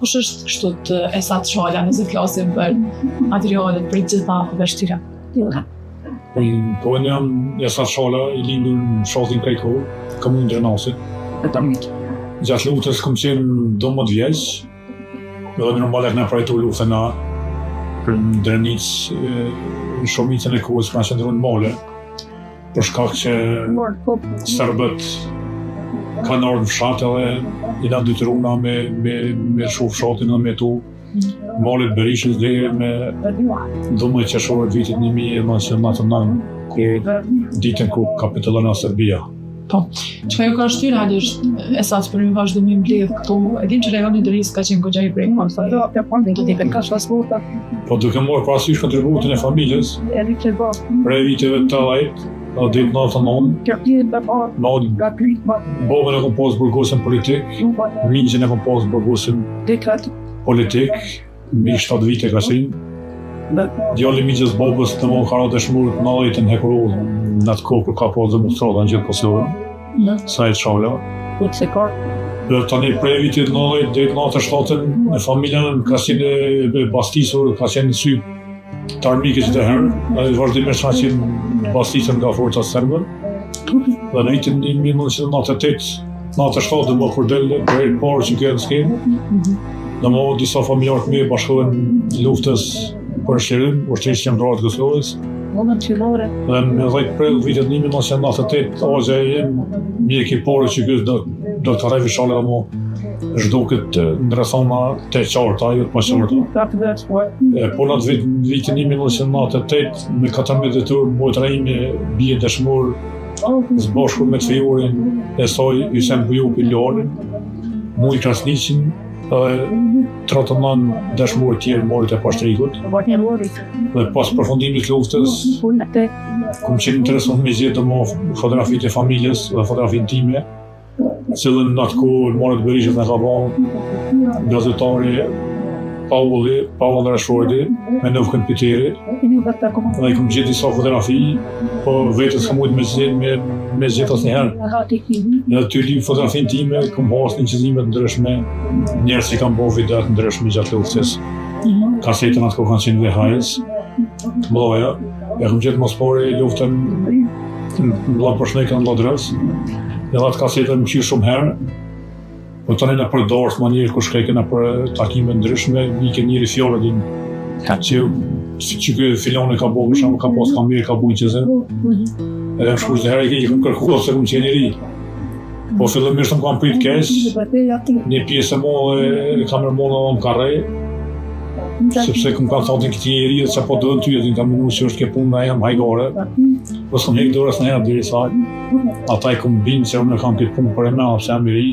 Kush është kështu të Esat Shala nëse flasim për materialet për gjitha veshtyra? Po unë jam Esat Shala, i lindur në fshatin Krejkor, komunë Drenasit. Gjatë luftës kam qenë 12 vjeç, dhe normale na prajtu luftën për Drenic, shumicën e kohës kanë qenë në male, për shkak që serbët kanë ardhur në fshat edhe i na detyruna me shoh fshatin dhe me tu malet Berishës deri me 12 qershor të vitit 1999, ditën ku kapitullon Serbia. Po, çka ju ka shtyr Halish Esat për një vazhdim mbledh këtu? E dim që rajoni i Dërisë ka qenë goxha i prekshëm. Po duke marrë parasysh kontributin e familjes, prej viteve të 80, dhe ditë 99, bobën e kom pas burgosin politik, mingjën e kom pas burgosin politik, mbi 7 vite ka qenë. Djalli migjës bobës të më ka rate shmurët në 80-ën Hekurov, në atë kohë kur ka pas demonstrata në gjithë Kosovën, Sajt Shala. Dhe tani prej vitit 90 deri 97-ën në familjen ka qenë bastisur, ka qenë sy të armike që të herë, edhe vazhdimisht ka qenë bastisur nga forcat serbe. Dhe në vitin 1998, 97 dhe më kur del për parë që kjo në skenë, dhe më disa familjarë të mi bashkohen luftës për shqirim, ushtrisë qendrore të Kosovës. Dhe në 10 prill vitit 1998, agja e jem mjek i parë që kjo do të rejvi shale dhe më zhduket në rrethana të qarta, jo të paqarta. Po në vitin 1998, me 14 detyr, mojt rejimi bie dëshmor zbashku me të fejorin e saj Hysem Bujupi Ljonin, muj Krasniqin, dhe 39 dëshmorë tjerë morët e pashtrikut. Dhe pas përfundimit të luftës, kom qenë interesuar me gjetë më fotografitë e familjes dhe fotografinë time, cilën në atë kohë Malet Berishës në ka bën gazetari Paull Rashordi me Nufkën Piteri. Dhe i kom gjetë disa fotografi, po vetës kam mujtë me gjetë asnjëherë. Dhe aty li fotografinë time, kom hasë një qëzime të ndryshme, njerëz që kam bërë videot të ndryshme gjatë luftës. Kasetën atë kohë kanë qenë VHS, të mëdha. E kom gjetë mos pari luftën në Llapërshneka në Lladrës. Edhe atë kasetën më qirë shumë herë, po tani në përdorës manjerë kur shkejke në për takime ndryshme, ike njëri fjallë din që kjo filone ka bo, ka pas kamerë, ka bujnë qëzë. Edhe më shkush dhe herë i kom kërkuar se kom qenë i ri. Po fillimisht më kam prit keq, një pjesë e mo dhe kamerë mo dhe më ka rej, sepse kom kanë thotin këti i ri dhe që po dënë ty, edhe kam minu që është ke punë në jam hajgare. Po s'kom hek dorës në herë diri saj, ata i kom binë që unë kam këtë punë për e me, apse jam i ri.